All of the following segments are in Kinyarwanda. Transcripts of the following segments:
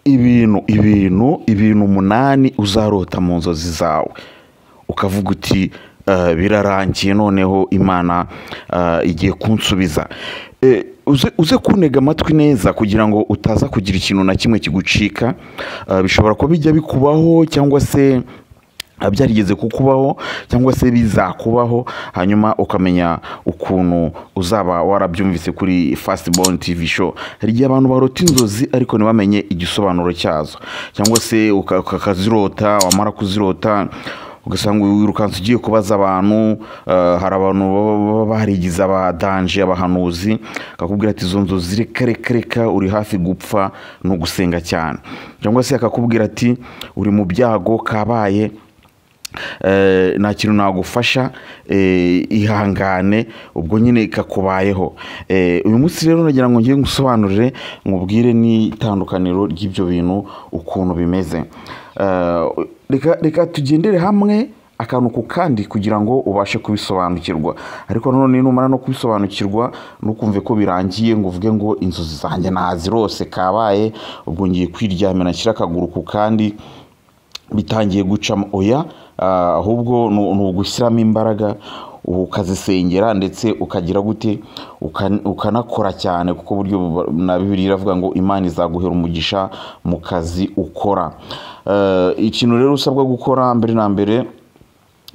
ibintu umunani uzarota mu nzozi zawe ukavuga uti birarangiye noneho Imana igiye kunsubiza. Uze kunega amatwi neza kugira ngo utaza kugira ikintu na kimwe kigucika. Bishobora ko bijya bikubaho cyangwa se byarigeze kukubaho cyangwa se bizakubaho, hanyuma ukamenya ukuntu uzaba warabyumvise kuri Fastborn TV show. Hari igihe abantu barota inzozi ariko ntibamenye igisobanuro cyazo, cyangwa se ukazirota, wamara kuzirota ugasanga wirukanse ugiye kubaza abantu. Hari abantu baba barigize abadanje, abahanuzi, akakubwira ati izo nzozi reka uri hafi gupfa no gusenga cyane, cyangwa se akakubwira ati uri mu byago kabaye, nta kintu nagufasha, ihangane, ubwo nyine kakubayeho. Uyu munsi rero nagira ngo ngiye ngusobanurire, nkubwire n'itandukaniro ry'ibyo bintu ukuntu bimeze. Reka tugendere hamwe akantu ku kandi kugira ngo ubashe kubisobanukirwa, ariko none numara no kubisobanukirwa nukumve ko birangiye ngo uvuge ngo inzozi zanjye nazirose kabaye, ubwo ngiye kwiryamira nshyira akaguru ku kandi bitangiye gucamo. Oya, ahubwo ni ugushyiramo imbaraga ukazisengera, ndetse ukagira gute, ukanakora cyane, kuko buryo na Bibiliya iravuga ngo Imana izaguhera umugisha mu kazi ukora. Ikintu rero usabwa gukora mbere na mbere,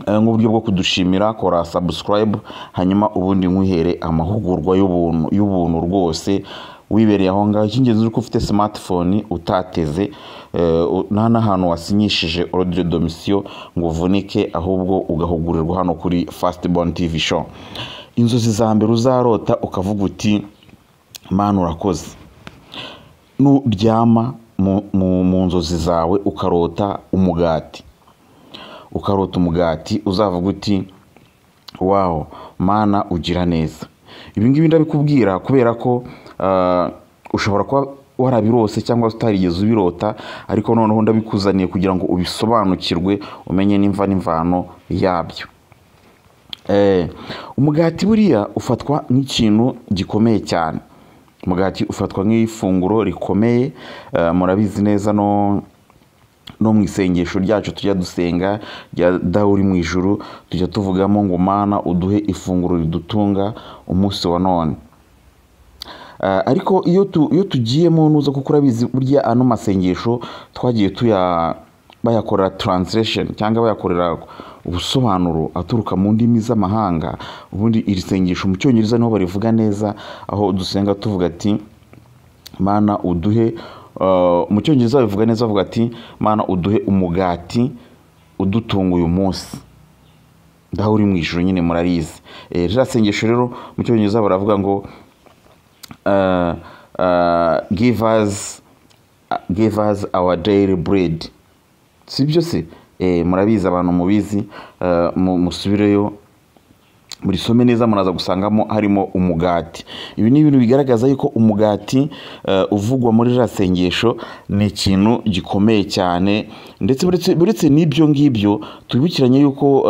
nk'uburyo bwo kudushimira, kora subscribe, hanyuma ubundi nkwihere amahugurwa y'ubuntu rwose wibereye aho ngaho. Icy'ingenzi uko ufite smartphone utateze, nta n'ahantu wasinyishije ordre de mission ngo uvunike, ahubwo ugahugurirwa hano kuri Fastborn TV show. Inzozi za mbere uzarota ukavuga uti Mana urakoze. Nuryama mu nzozi zawe ukarota umugati, uzavuga uti wow Mana ugira neza. Ibi ngibi ndabikubwira kubera ko ushobora kuba warabirose cyangwa utarigeze ubirota, ariko noneho ndabikuzaniye kugira ngo ubisobanukirwe, umenye n'imva n'imvano yabyo. Umugati buriya ufatwa nk'ikintu gikomeye cyane. Umugati ufatwa nk'ifunguro rikomeye. Murabizi neza no mu isengesho ryacu tujya dusenga rya Dawe uri mu ijuru, tujya tuvugamo ngo Mana uduhe ifunguro ridutunga umunsi wa none. Ariko iyo tugiyemo nuza kuko urabizi burya ano masengesho twagiye bayakorera translation cyangwa bayakorera ubusobanuro aturuka mu ndimi z'amahanga. Ubundi iri sengesho mu Cyongereza niho barivuga neza, aho dusenga tuvuga ati Mana uduhe, mu Cyongereza bivuga neza, bavuga ati Mana uduhe umugati udutunga uyu munsi. Dawe uri mu ijuru nyine murarizi. Rya sengesho rero mu Cyongereza baravuga ngo give us our daily bread. Sibyo se? Murabizi, abantu mubizi, musubireyo murisome neza, muraza gusangamo harimo umugati. Ibi ni ibintu bigaragaza yuko umugati uvugwa muri rya sengesho ni ikintu gikomeye cyane. Ndetse buretse n'ibyo ngibyo tubikiranye yuko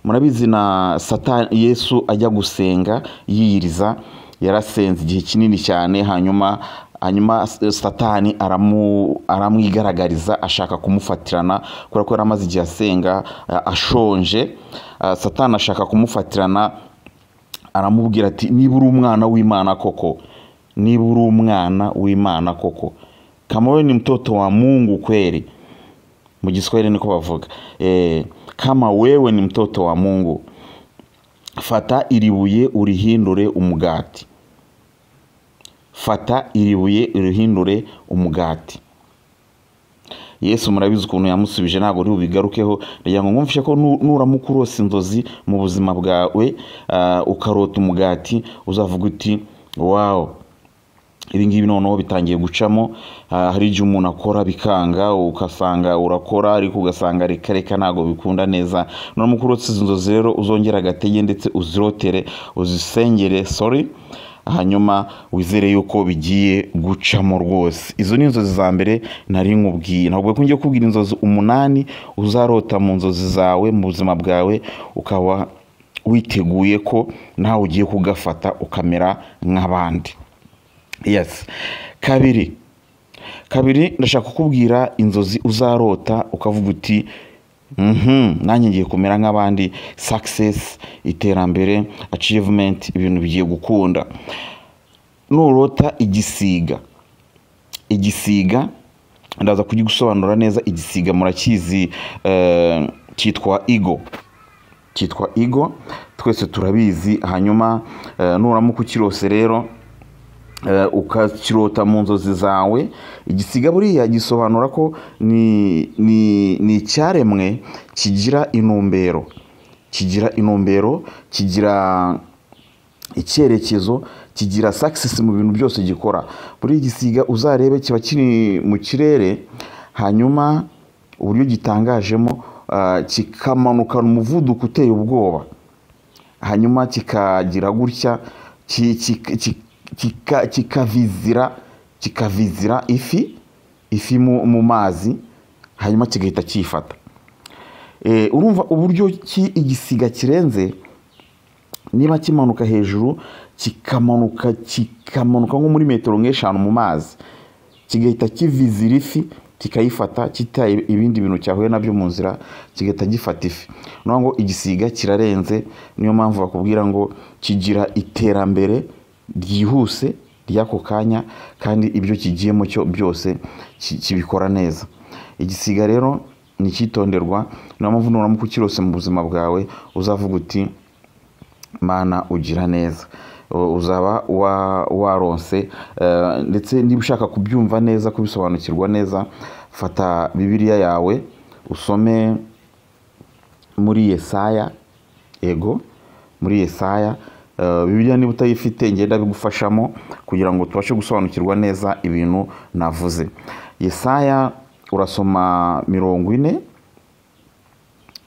murabizi na Satani, Yesu ajya gusenga yiyiriza, yarasenze igihe kinini cyane, hanyuma Satani aramwigaragariza, ashaka kumufatirana kubera ko yaramaze igihe asenga ashonje. Satani ashaka kumufatirana, aramubwira ati niba uri umwana w'Imana koko, kama wewe ni mtoto wa Mungu kweli, mu Kiswahili niko bavuga, kama wewe ni mtoto wa Mungu, fata iribuye urihindure umugati. Yesu murabizi ukuntu yamusubije, ntabwo uri bubigarukeho. Ndagira ngo mwumvishe ko nuramuka urose inzozi mu buzima bwawe ukarota umugati, uzavuga uti wow, ibi ngibi noneho bitangiye gucamo. Hari igihe umuntu akora bikanga, ukasanga urakora ariko ugasanga reka ntabwo bikunda neza. Nuramuka urose izo nzozi rero uzongera agatege, ndetse uzirotere, uzisengere hanyuma wizere yuko bigiye gucamo rwose. Izo ni inzozi za mbere nari nkubwiye. Ntabwo ko ngiye kubwira inzozi umunani uzarota mu nzozi zawe mu buzima bwawe, ukaba witeguye ko nawe ugiye kugafata ukamera nk'abandi. Yes. kabiri ndashaka kukubwira inzozi uzarota ukavuga uti nanjye ngiye kumera nk'abandi, success, iterambere, achievement, ibintu bigiye gukunda. Nurota igisiga ndaza kugigusobanura neza. Igisiga murakizi, cyitwa igo, twese turabizi. Hanyuma nuramuka ukirose rero ukakirota mu nzozi zawe, igisiga buriya gisobanura ko ni icyaremwe kigira intumbero, kigira icyerekezo, kigira success mu bintu byose gikora. Buri igisiga uzarebe kiba kiri mu kirere, hanyuma uburyo gitangajemo kikamanukana umuvuduko uteye ubwoba, hanyuma kikagira gutya kikavizira ifi mu mazi, hanyuma kigahita cyifata. Urumva uburyo ki igisiga kirenze, niba kimanuka hejuru kikamanuka nko muri metero nk'eshanu mu mazi, kigahita kivizira ifi kikayifata, kitaye ibindi bintu cyahuye nabyo mu nzira, kigahita gifata ifi. Nuko ngo igisiga kirarenze, niyo mpamvu bakubwira ngo kigira iterambere ryihuse ry'ako kanya, kandi ibyo kigiyemo cyo byose kibikora neza. Igisiga rero ni cyitonderwa, niyo mpamvu nuramuka ukirose mu buzima bwawe uzavuga uti Mana ugira neza. Uzaba waronse, ndetse niba ushaka kubyumva neza, kubisobanukirwa neza, fata Bibiliya yawe usome muri Yesaya. Muri Yesaya, Bibiliya niba utayifite ngenda bigufashamo kugira ngo tubashe gusobanukirwa neza ibintu navuze. Yesaya urasoma 40,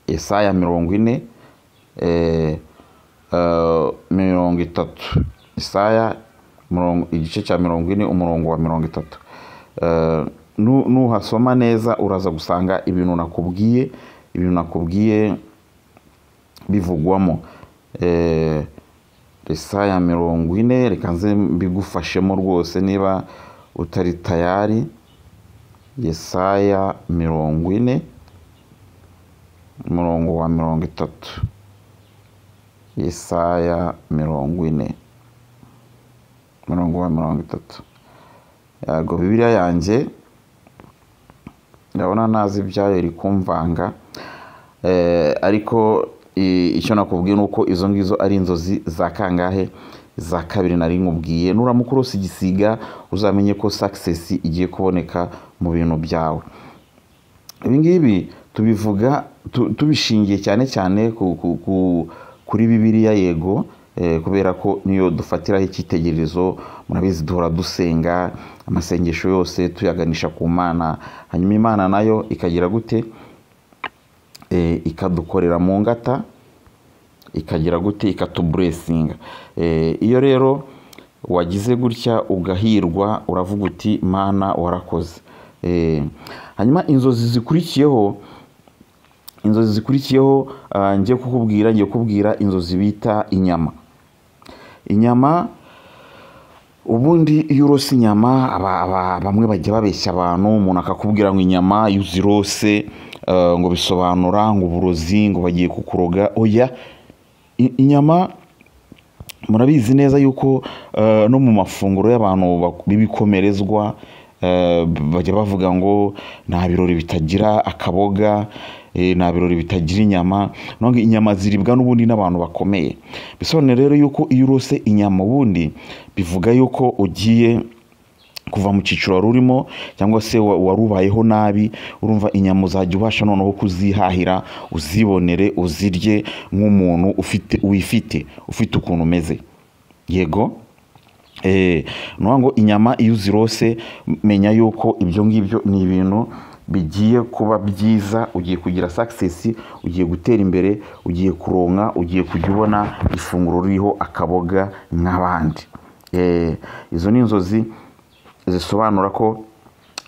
Yesaya 40, 30, Yesaya igice cya 40 umurongo wa 30. Nuhasoma neza uraza gusanga ibintu nakubwiye bivugwamo. Yesaya 40, reka nze mbigufashemo rwose niba utari tayari. Yesaya 40 umurongo wa 30. Yesaya 40 umurongo wa 30. Yago Bibiliya yanjye ndabona nazi ibyayo iri kumvanga, ariko icyo nakubwiye nuko izo ngizo ari inzozi za kangahe? Za kabiri nari nkubwiye. Nuramuka urose igisiga uzamenye ko success igiye kuboneka mu bintu byawe. Ibi ngibi tubivuga tubishingiye cyane kuri Bibiliya, yego, kubera ko niyo dufatiraho icyitegererezo. Murabizi duhora dusenga, amasengesho yose tuyaganisha ku Mana, hanyuma Imana nayo ikagira gute? Ikadukorera mu ngata, ikagira gute? Ikatuburesinga. Iyo rero wagize gutya ugahirwa, uravuga uti Mana warakoze. Hanyuma inzozi zikurikiyeho ngiye kukubwira inzozi bita inyama. Ubundi iyo urose inyama, bamwe bajya babeshya abantu, umuntu akakubwira ngo inyama iyo uzirose ngo bisobanura ngo uburozi, ngo bagiye kukuroga. Oya, inyama murabizi neza yuko no mu mafunguro y'abantu b'ibikomerezwa bajya bavuga ngo nta birori bitagira akaboga, nta birori bitagira inyama. None inyama ziribwa n'ubundi n'abantu bakomeye. Bisobanura rero yuko iyo urose inyama ubundi bivuga yuko ugiye kuva mu cyiciro rurimo, cyangwa se warubayeho nabi. Urumva inyama uzajya ubasha noneho kuzihahira, uzibonere, uzirye nk'umuntu ufite ukuntu umeze. Yego, ngo inyama iyo uzirose menya yuko ibyo ngibyo ni ibintu bigiye kuba byiza, ugiye kugira success, ugiye gutera imbere, ugiye kuronka, ugiye kujya ubona ifunguro ririho akaboga nk'abandi. Izo ni inzozi zisobanura ko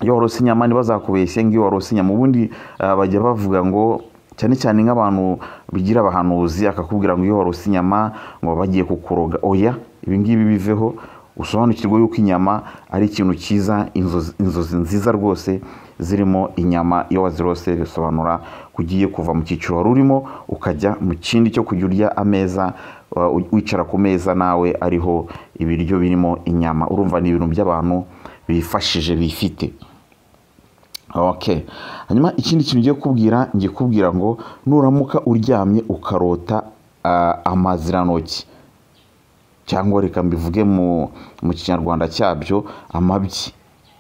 iyo warose inyama ntibazakubeshye ngo iyo warose inyama. Ubundi bajya bavuga ngo cyane nk'abantu bigira abahanuzi, akakubwira ngo iyo warose inyama ngo bagiye kukuroga. Oya, ibi ngibi biveho. usobanukirwe yuko inyama ari ikintu cyiza, inzozi nziza rwose zirimo inyama iyo wazirose bisobanura kugiye kuva mu cyiciro wari urimo ukajya mu kindi cyo kujya urya ameza, wicara ku meza nawe ariho ibiryo birimo inyama. Urumva ni ibintu by'abantu bifashije bifite. Okay. Hanyuma ikindi kintu ngiye kubwira ngo nuramuka uryamye ukarota amaziranoki, cyangwa reka mbivuge mu kinyarwanda cyabyo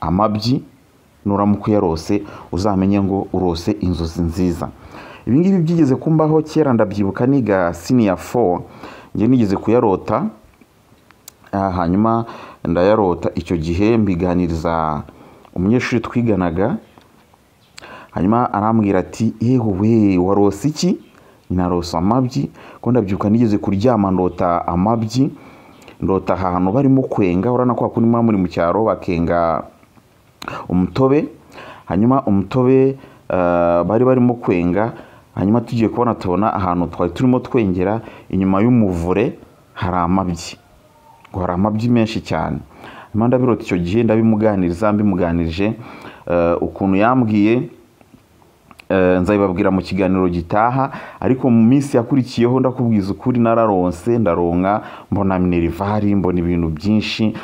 amabyi, nuramuka yarose uzamenye ngo urose inzozi nziza. Ibi ngibi byigeze kumbaho kera, ndabyibuka niga senior 4, ngiye nigeze kuyarota. Hanyuma ndayarota, icyo gihe mbiganiriza umunyeshuri twiganaga, hanyuma arambwira ati yewe warose iki? Narose amabyi. Ko ndabyuka nigeze kuryama ndota amabyi, ndota ahantu barimo kwenga, urana kwa kundi muri mu cyaro bakenga umutobe. Hanyuma umutobe bari barimo kwenga, hanyuma tugiye kubona tubona ahantu twari turimo twengera inyuma y'umuvure hari amabyi, ngo hari amabyi menshi cyane. Hanyuma ndabirota icyo gihe, mbimuganirije ukuntu yambwiye, nzabibabwira mu kiganiro gitaha. Ariko mu minsi yakurikiyeho ndakubwiza ukuri nararonse, ndaronka, mbona minervari, mbona ibintu byinshi,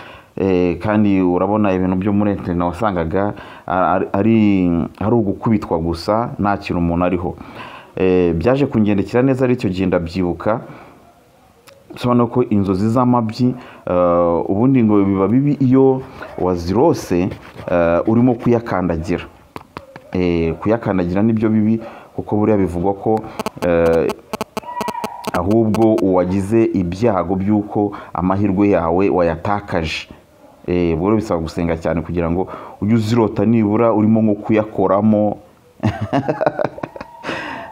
kandi urabona ibintu byo muri internet wasangaga ari ugukubitwa gusa, nta kintu umuntu ariho. Byaje kungendekera neza ari icyo gihe ndabyibuka. Sobanura ko inzozi z'amabyi ubundi ngo biba bibi iyo wazirose urimo kuyakandagira. Kuyakandagira nibyo bibi, kuko buriya bivugwa ko ahubwo uwagize ibyago by'uko amahirwe yawe wayatakaje. Bwo bisaba gusenga cyane kugira ngo ujye uzirota nibura urimo nko kuyakoramo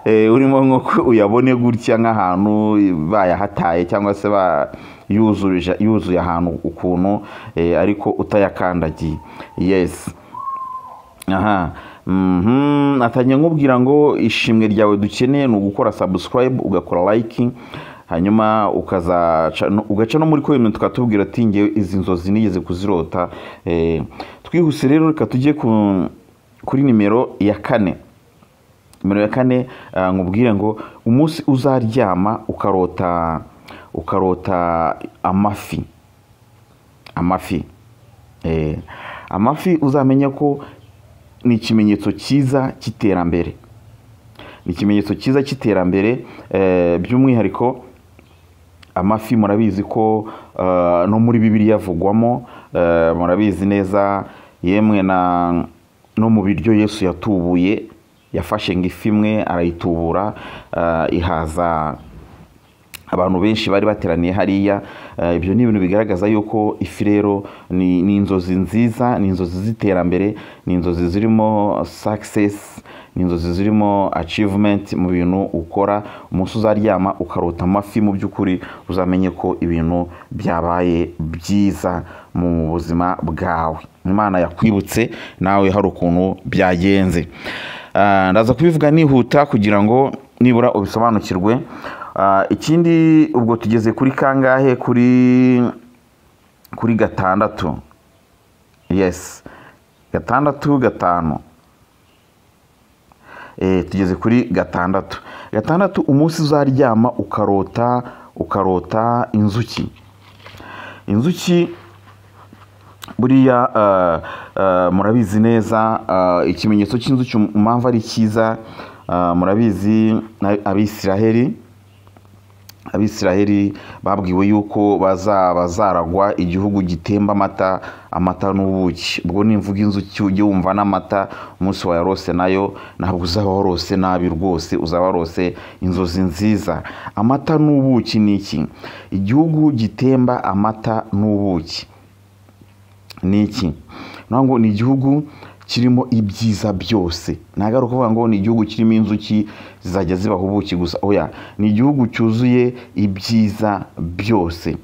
urimo nko uyabone gutya nk'ahantu bayahataye cyangwa se yuzuye ahantu ukuntu, ariko utayakandagiye. Yes. Natanye nkubwira ngo ishimwe ryawe dukeneye ni ugukora subscribe, ugakora like, hanyuma ugaca no muri comment tukatubwira ati ngewe izi nzozi nigeze kuzirota. Twihuse rero reka tujye kuri nimero ya 4. Nimero ya 4, nkubwire ngo umunsi uzaryama ukarota amafi. Amafi uzamenye ko ni ikimenyetso cyiza cy'iterambere. Ni ikimenyetso cyiza cy'iterambere. By'umwihariko amafi murabizi ko no muri Bibiliya avugwamo, murabizi neza, yemwe no mu biryo Yesu yatubuye, yafashe ifi imwe arayitubura, ihaza abantu benshi bari bateraniye hariya. Ibyo ni ibintu bigaragaza yuko ifi rero ni inzozi nziza, ni inzozi z'iterambere, ni inzozi zirimo success, ni inzozi zirimo achievement mu bintu ukora. Umunsi uzaryama ukarota amafi, mu by'ukuri uzamenye ko ibintu byabaye byiza mu buzima bwawe. Imana yakwibutse nawe hari ukuntu byagenze. Ndaza kubivuga nihuta kugira ngo nibura ubisobanukirwe. Ikindi ubwo tugeze kuri kangahe? Kuri 6. Yes, 6. Tugeze kuri 6. Umunsi uzaryama ukarota inzuki. Buriya murabizi neza ikimenyetso cy'inzuki impamvu ari cyiza. Murabizi Abisiraheli babwiwe yuko bazaragwa igihugu gitemba amata n'ubuki. Ubwo nimvuga inzuki ujye wumva n'amata. Umunsi wayarose nayo ntabwo uzaba warose nabi rwose, uzaba warose inzozi nziza. Amata n'ubuki ni iki? Igihugu gitemba amata n'ubuki ni iki? Nango ni igihugu kirimo ibyiza byose. Nagaruka kuvuga ngo ni igihugu kirimo inzuki zizajya zibaho ubuki gusa. Oya, ni igihugu cyuzuye ibyiza byose.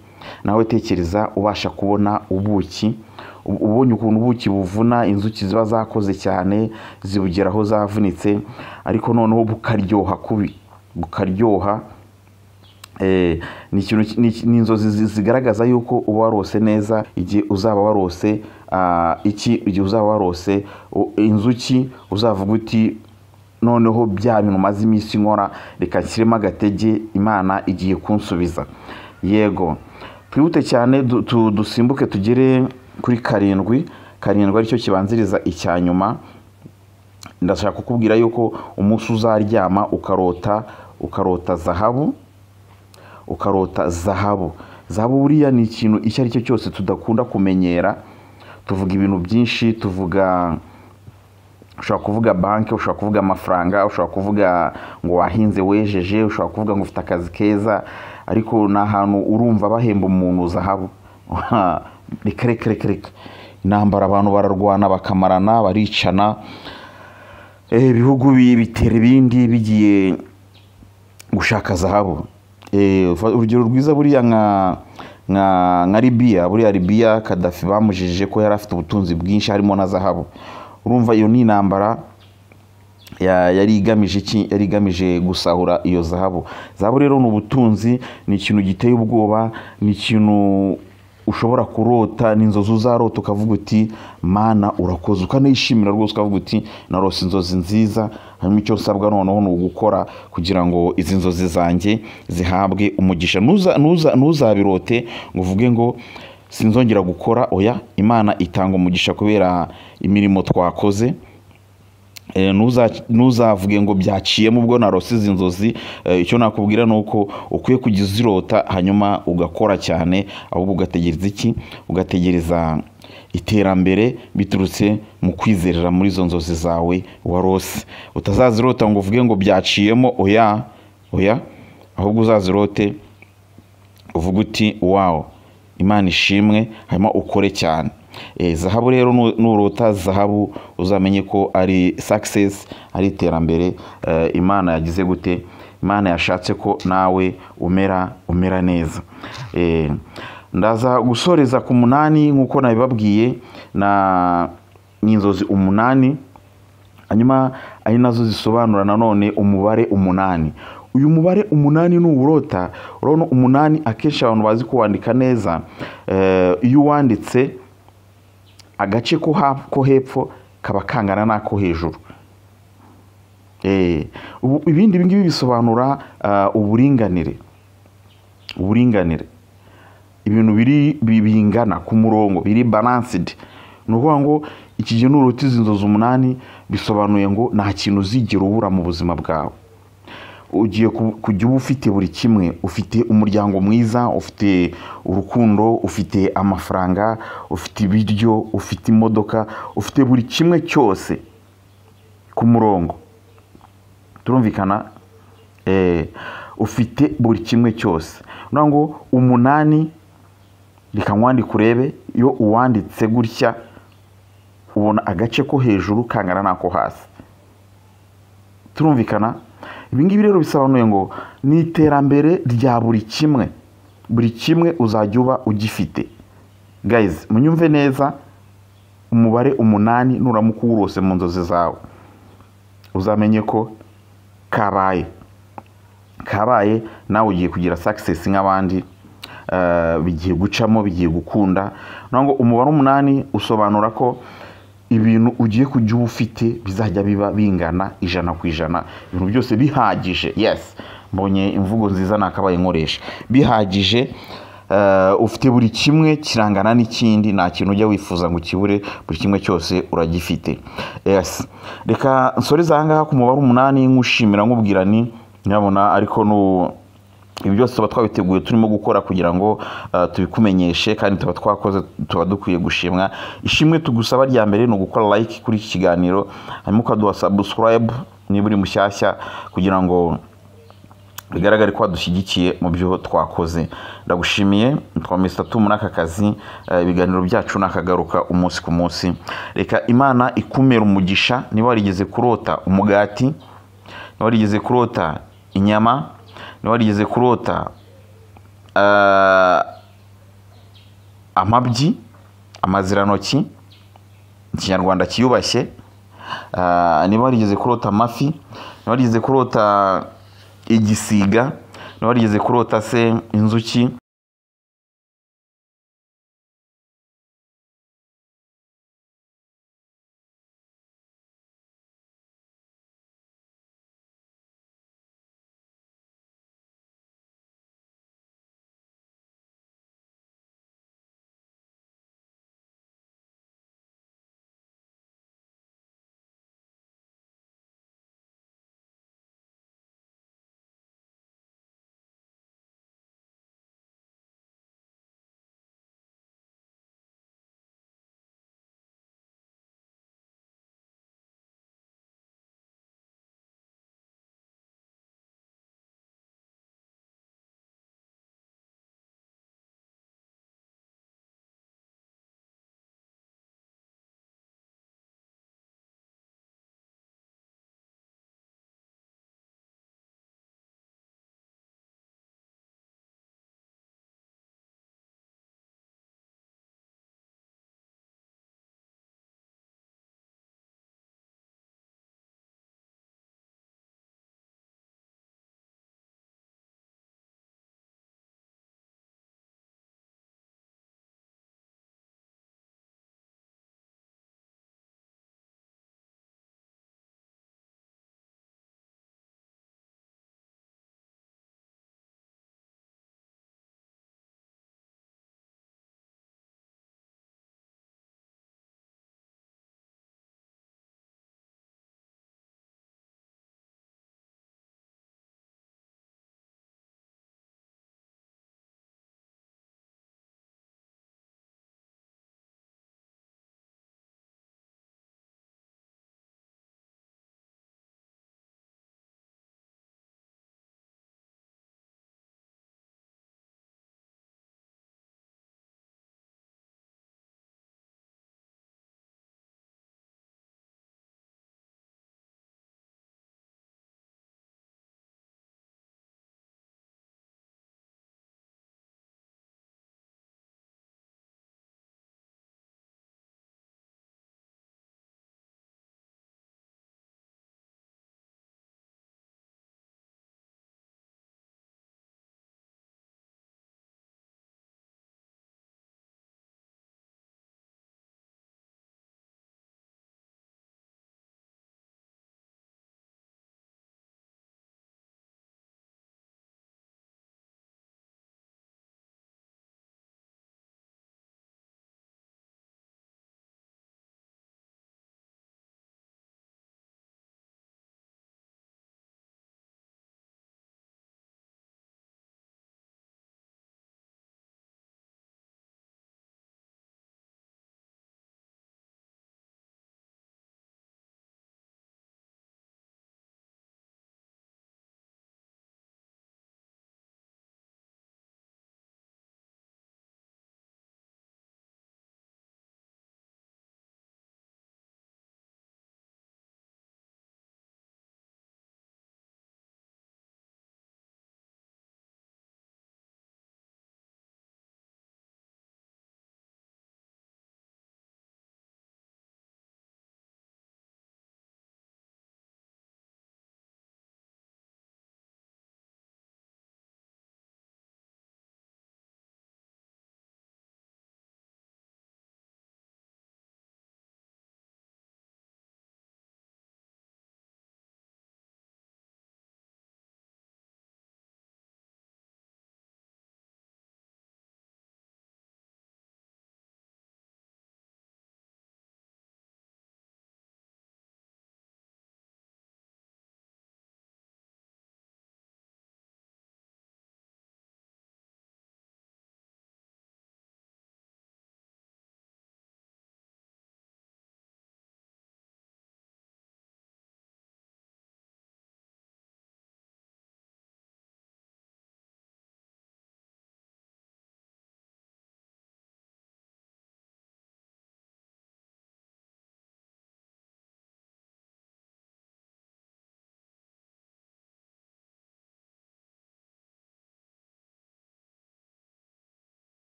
Nawe tekereza ubasha kubona ubuki, ubonye ukuntu ubuki buvuna, inzuki ziba zakoze cyane zibugeraho zavunitse, ariko noneho bukaryoha kubi, bukaryoha ni inzozi zigaragaza yuko uba warose neza igihe uzaba warose igihe uzaba warose inzuki uzavuga uti noneho bya bintu maze iminsi nkora reka nshyiremo agatege Imana igiye kunsubiza. Yego, twihute cyane dusimbuke tugere kuri karindwi aricyo kibanziriza icya nyuma. Ndashaka kukubwira yuko umunsi uzaryama ukarota zahabu. Zahabu buriya ni ikintu icyo ari cyo cyose tudakunda kumenyera. Tuvuga ibintu byinshi, ushobora kuvuga banki, ushobora kuvuga amafaranga, ushobora kuvuga ngo wahinze wejeje, ushobora kuvuga ngo ufite akazi keza, ariko ni ahantu urumva bahemba umuntu zahabu. Reka intambara abantu bararwana bakamarana baricana, ibihugu bitera ibindi bigiye gushaka zahabu. Urugero rwiza buriya nka Libya, Gaddafi bamujijije ko yari afite ubutunzi bwinshi harimo na zahabu. Urumva iyo ni intambara yari igamije gusahura iyo zahabu. Zahabu rero ni ubutunzi, ni ikintu giteye ubwoba, ni ikintu ushobora kurota, ni inzozi uzarota ukavuga uti Mana urakoze, ukanishimira rwose ukavuga uti narose inzozi nziza, hanyuma icyo nsabwa noneho ni ugukora kugira ngo izi nzozi zanjye zihabwe umugisha. Ntuzabirote ngo uvuge ngo sinzongera gukora. Oya, Imana itanga umugisha kubera imirimo twakoze. Ntuzavuge ngo byaciyemo ubwo narose izi nzozi. Icyo nakubwira ni uko ukwiye kujya uzirota hanyuma ugakora cyane, ahubwo ugategereza iki? Ugategereza iterambere biturutse mu kwizerera muri izo nzozi zawe warose. Utazazirota ngo uvuge ngo byaciyemo. Oya, ahubwo uzazirote uvuga uti wawo, Imana ishimwe, hanyuma ukore cyane. Zahabu rero nurota zahabu uzamenye ko ari success, ari iterambere Imana yagize gute? Imana yashatse ko nawe umera neza. Ndaza gusoreza ku 8 nkuko nabibabwiye, ni inzozi 8, hanyuma ari nazo zisobanura nanone umubare 8. Uyu mubare 8 n'uburota, urabona 8 akenshi abantu bazi kuwandika neza. Iyo wanditse agace ko hepfo kaba kangana n'ako hejuru. Ibindi bingibi bisobanura uburinganire, ibintu bingana ku murongo, biri balanced. Ni ukuvuga ngo iki gihe n'urota izi nzozi 8 bisobanuye ngo nta kintu uzigera ubura mu buzima bwawe. Ugiye kujya uba ufite buri kimwe, ufite umuryango mwiza, ufite urukundo, ufite amafaranga, ufite ibiryo, ufite imodoka, ufite buri kimwe cyose ku murongo. Turumvikana? Ufite buri kimwe cyose. Ngira ngo 8 reka nkwandike urebe, iyo uwanditse gutya ubona agace ko hejuru kangana n'ako hasi. Turumvikana? Ibingibi rero bisobanuye ngo ni iterambere rya buri kimwe uzajya uba ugifite. Guys, munyumve neza, umubare 8 nuramuka uwurose mu nzozi zawe uzamenye ko kabaye nawe ugiye kugira success nk'abandi. Bigiye gucamo, bigiye gukunda. Ngo umubare 8 usobanura ko ibintu ugiye kujya uba ufite bizajya biba bingana 100%, ibintu byose bihagije. Yes, mbonye imvugo nziza nakabaye nkoresha, bihagije. Ufite buri kimwe kirangana n'ikindi, nta kintu ujya wifuza ngo kibure, buri kimwe cyose uragifite. Yes, reka nsoreza ahangaha ku mubare 8 nkushimira nkubwira ni nyabona, ariko ibi byose tuba twabiteguye turimo gukora kugira ngo tubikumenyeshe, kandi tuba twakoze, tuba dukwiye gushimwa. Ishimwe tugusaba rya mbere ni ugukora like kuri iki kiganiro, hanyuma ukaduha subscribe niba uri mushyashya, kugira ngo bigaragare ko wadushyigikiye mu byo twakoze. Ndagushimiye, twamesta muri aka kazi, ibiganiro byacu nakagaruka umunsi ku munsi. Reka Imana ikumera umugisha. Niba warigeze kurota umugati, niba warigeze kurota inyama, niba warigeze kurota amabyi, amaziranoki, ikinyarwanda kiyubashye, niba warigeze kurota amafi, niba warigeze kurota igisiga, niba warigeze kurota se inzuki